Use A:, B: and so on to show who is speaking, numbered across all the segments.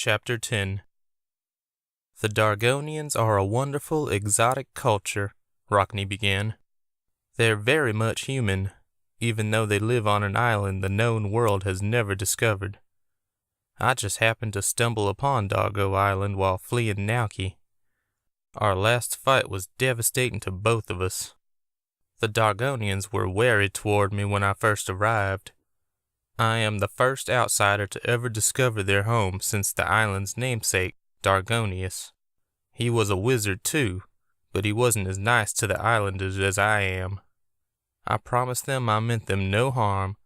A: Chapter 10. The Dargonians are a wonderful, exotic culture, Rockney began. They're very much human, even though they live on an island the known world has never discovered. I just happened to stumble upon Dargo Island while fleeing Nauki. Our last fight was devastating to both of us. The Dargonians were wary toward me when I first arrived. I am the first outsider to ever discover their home since the island's namesake, Dargonius. He was a wizard too, but he wasn't as nice to the islanders as I am. I promised them I meant them no harm,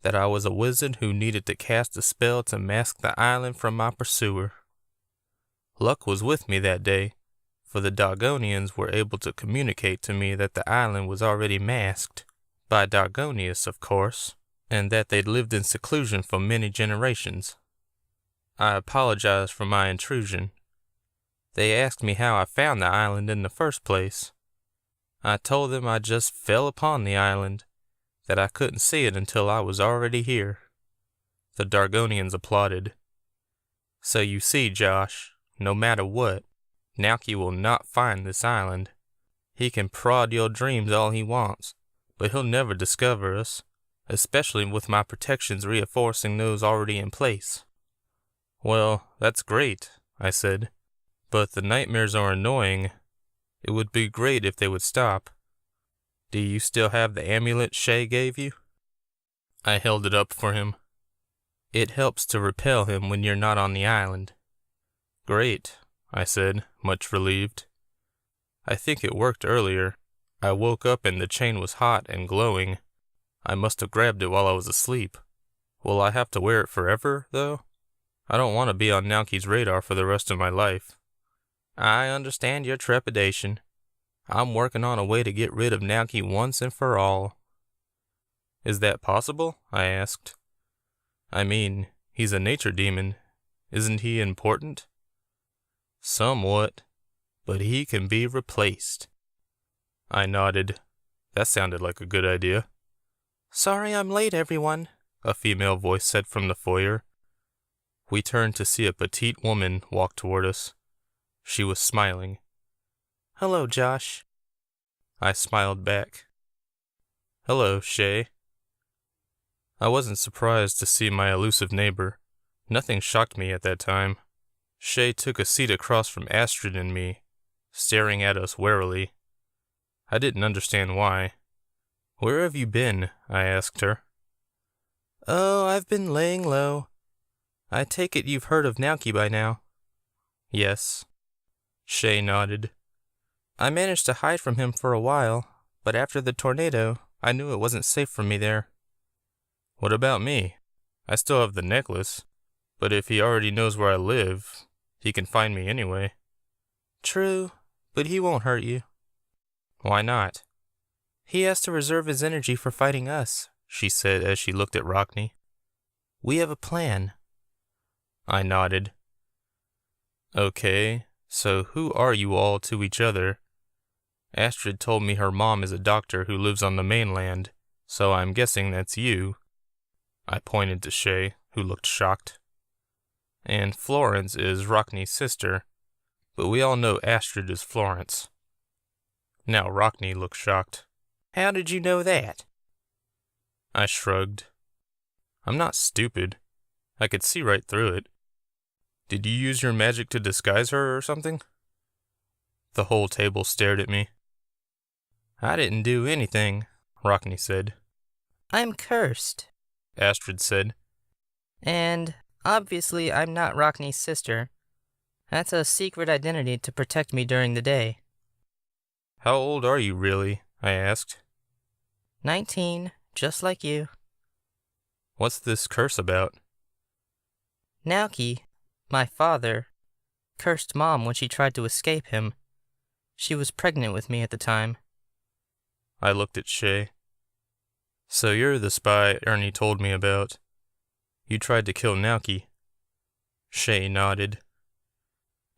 A: that I was a wizard who needed to cast a spell to mask the island from my pursuer. Luck was with me that day, for the Dargonians were able to communicate to me that the island was already masked, by Dargonius, of course, and that they'd lived in seclusion for many generations. I apologized for my intrusion. They asked me how I found the island in the first place. I told them I just fell upon the island, that I couldn't see it until I was already here. The Dargonians applauded. So you see, Josh, no matter what, Nauki will not find this island. He can prod your dreams all he wants, but he'll never discover us, especially with my protections reinforcing those already in place. Well, that's great, I said, but the nightmares are annoying. It would be great if they would stop. Do you still have the amulet Shay gave you? I held it up for him. It helps to repel him when you're not on the island. Great, I said, much relieved. I think it worked earlier. I woke up and the chain was hot and glowing. I must have grabbed it while I was asleep. Will I have to wear it forever, though? I don't want to be on Nauki's radar for the rest of my life. I understand your trepidation. I'm working on a way to get rid of Nauki once and for all. Is that possible? I asked. I mean, he's a nature demon. Isn't he important? Somewhat, but he can be replaced. I nodded. That sounded like a good idea. Sorry I'm late, everyone, a female voice said from the foyer. We turned to see a petite woman walk toward us. She was smiling. Hello, Josh. I smiled back. Hello, Shay. I wasn't surprised to see my elusive neighbor. Nothing shocked me at that time. Shay took a seat across from Astrid and me, staring at us warily. I didn't understand why. Where have you been? I asked her. Oh, I've been laying low. I take it you've heard of Nauki by now. Yes. Shay nodded. I managed to hide from him for a while, but after the tornado, I knew it wasn't safe for me there. What about me? I still have the necklace, but if he already knows where I live, he can find me anyway. True, but he won't hurt you. Why not? He has to reserve his energy for fighting us, she said as she looked at Rockney. We have a plan. I nodded. Okay, so who are you all to each other? Astrid told me her mom is a doctor who lives on the mainland, so I'm guessing that's you. I pointed to Shay, who looked shocked. And Florence is Rockney's sister, but we all know Astrid is Florence. Now Rockney looked shocked. How did you know that? I shrugged. I'm not stupid. I could see right through it. Did you use your magic to disguise her or something? The whole table stared at me. I didn't do anything, Rockney said. I'm cursed, Astrid said. And obviously I'm not Rockney's sister. That's a secret identity to protect me during the day. How old are you really? I asked. 19, just like you. What's this curse about? Nauki, my father, cursed Mom when she tried to escape him. She was pregnant with me at the time. I looked at Shay. So you're the spy Ernie told me about. You tried to kill Nauki. Shay nodded.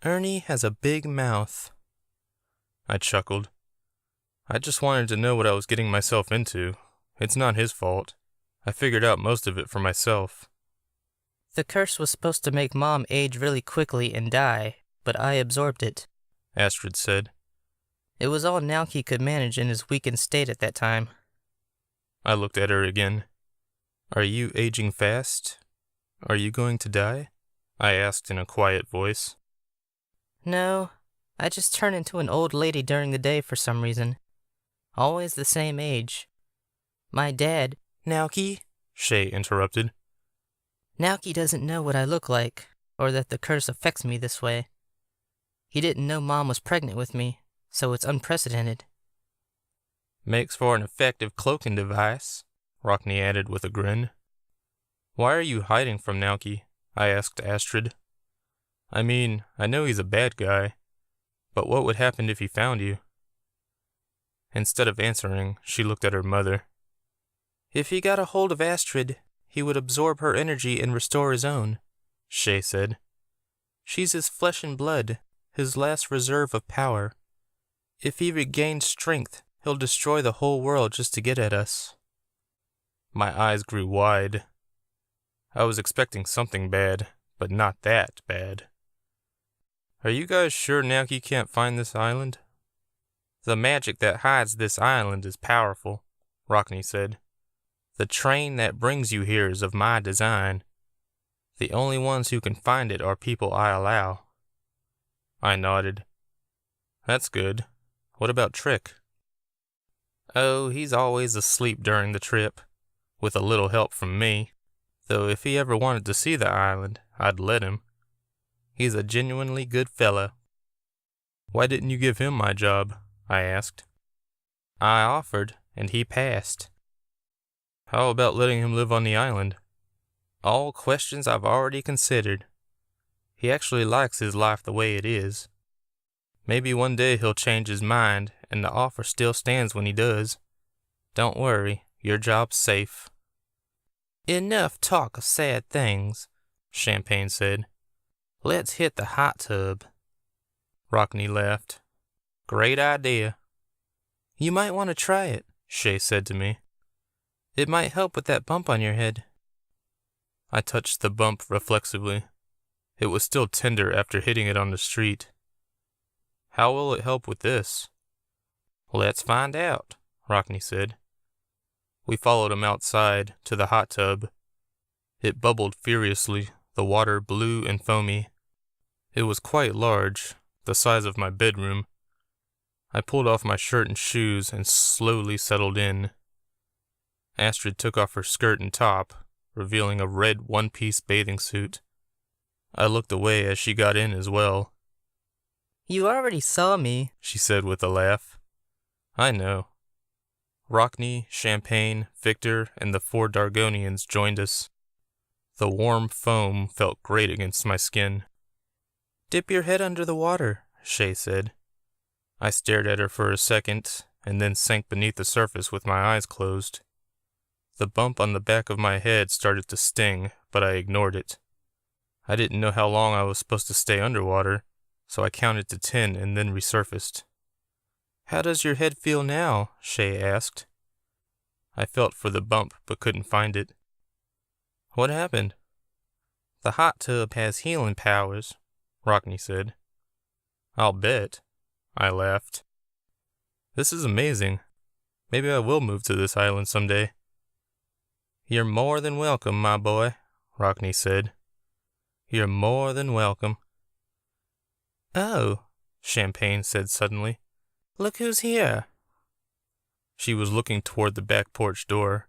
A: Ernie has a big mouth. I chuckled. I just wanted to know what I was getting myself into. It's not his fault. I figured out most of it for myself.
B: The curse was supposed to make Mom age really quickly and die, but I absorbed it,
A: Astrid said.
B: It was all Naoki could manage in his weakened state at that time.
A: I looked at her again. Are you aging fast? Are you going to die? I asked in a quiet voice.
B: No, I just turn into an old lady during the day for some reason. Always the same age. My dad...
A: Naoki? Shay interrupted.
B: Naoki doesn't know what I look like, or that the curse affects me this way. He didn't know Mom was pregnant with me, so it's unprecedented.
A: Makes for an effective cloaking device, Rockney added with a grin. Why are you hiding from Naoki? I asked Astrid. I mean, I know he's a bad guy, but what would happen if he found you? Instead of answering, she looked at her mother. If he got a hold of Astrid, he would absorb her energy and restore his own, Shay said. She's his flesh and blood, his last reserve of power. If he regains strength, he'll destroy the whole world just to get at us. My eyes grew wide. I was expecting something bad, but not that bad. Are you guys sure Naoki can't find this island? The magic that hides this island is powerful, Rockney said. The train that brings you here is of my design. The only ones who can find it are people I allow. I nodded. That's good. What about Trick? Oh, he's always asleep during the trip, with a little help from me, though if he ever wanted to see the island, I'd let him. He's a genuinely good fella. Why didn't you give him my job? I asked. I offered, and he passed. How about letting him live on the island? All questions I've already considered. He actually likes his life the way it is. Maybe one day he'll change his mind, and the offer still stands when he does. Don't worry, your job's safe. Enough talk of sad things, Champagne said. Let's hit the hot tub. Rockney laughed. Great idea. You might want to try it, Shay said to me. It might help with that bump on your head. I touched the bump reflexively. It was still tender after hitting it on the street. How will it help with this? Let's find out, Rockney said. We followed him outside to the hot tub. It bubbled furiously, the water blue and foamy. It was quite large, the size of my bedroom. I pulled off my shirt and shoes and slowly settled in. Astrid took off her skirt and top, revealing a red one-piece bathing suit. I looked away as she got in as well.
B: You already saw me,
A: she said with a laugh. I know. Rockney, Champagne, Victor, and the 4 Dargonians joined us. The warm foam felt great against my skin. Dip your head under the water, Shay said. I stared at her for a second, and then sank beneath the surface with my eyes closed. The bump on the back of my head started to sting, but I ignored it. I didn't know how long I was supposed to stay underwater, so I counted to 10 and then resurfaced. How does your head feel now? Shay asked. I felt for the bump, but couldn't find it. What happened? The hot tub has healing powers, Rockney said. I'll bet. I laughed. This is amazing. Maybe I will move to this island someday. You're more than welcome, my boy, Rockney said. You're more than welcome. Oh, Champagne said suddenly. Look who's here. She was looking toward the back porch door.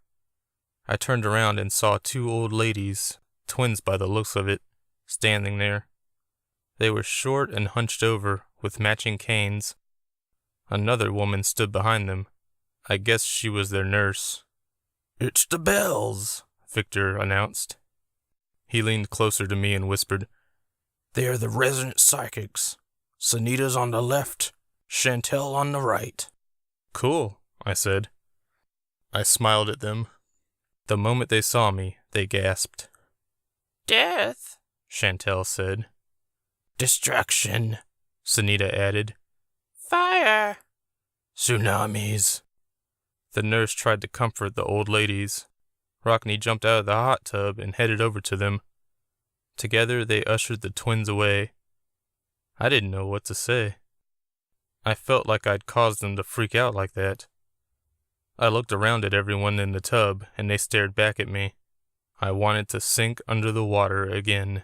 A: I turned around and saw 2 old ladies, twins by the looks of it, standing there. They were short and hunched over, with matching canes. Another woman stood behind them. I guess she was their nurse. It's the Bells, Victor announced. He leaned closer to me and whispered, They're the resident psychics. Sunita's on the left, Chantel on the right. Cool, I said. I smiled at them. The moment they saw me, they gasped. Death, Chantel said. Destruction, Sunita added. Fire. Tsunamis. The nurse tried to comfort the old ladies. Rockney jumped out of the hot tub and headed over to them. Together they ushered the twins away. I didn't know what to say. I felt like I'd caused them to freak out like that. I looked around at everyone in the tub, and they stared back at me. I wanted to sink under the water again.